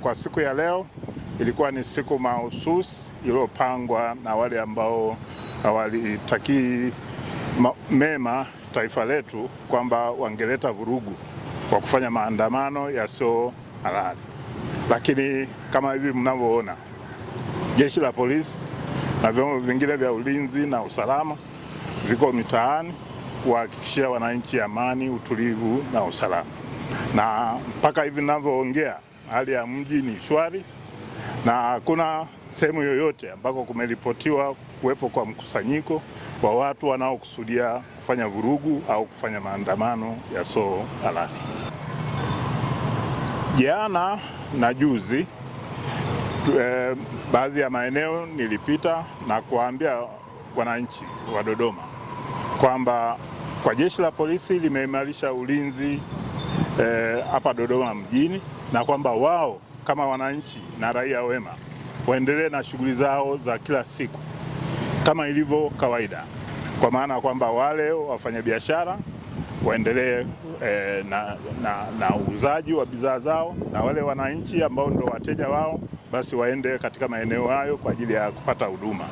Kwa siku ya leo ilikuwa ni siku mahususi iliyopangwa na wale ambao hawalitakii mema taifa letu, kwamba wangeleta vurugu kwa kufanya maandamano yasiyo halali. Lakini kama hivi mnavyoona, jeshi la polisi na vyombo vingine vya ulinzi na usalama viko mitaani kuhakikishia wananchi amani, utulivu na usalama. Na mpaka hivi ninavyoongea, hali ya mji ni shwari na hakuna sehemu yoyote ambako kumeripotiwa kuwepo kwa mkusanyiko wa watu wanaokusudia kufanya vurugu au kufanya maandamano yasiyo halali. Jana na juzi baadhi ya maeneo nilipita na kuwaambia wananchi wa Dodoma kwamba kwa jeshi la polisi limeimarisha ulinzi hapa Dodoma mjini, na kwamba wao kama wananchi na raia wema waendelee na shughuli zao za kila siku kama ilivyo kawaida, kwa maana kwamba wale wafanyabiashara waendelee na uuzaji wa bidhaa zao, na wale wananchi ambao ndio wateja wao basi waende katika maeneo hayo kwa ajili ya kupata huduma.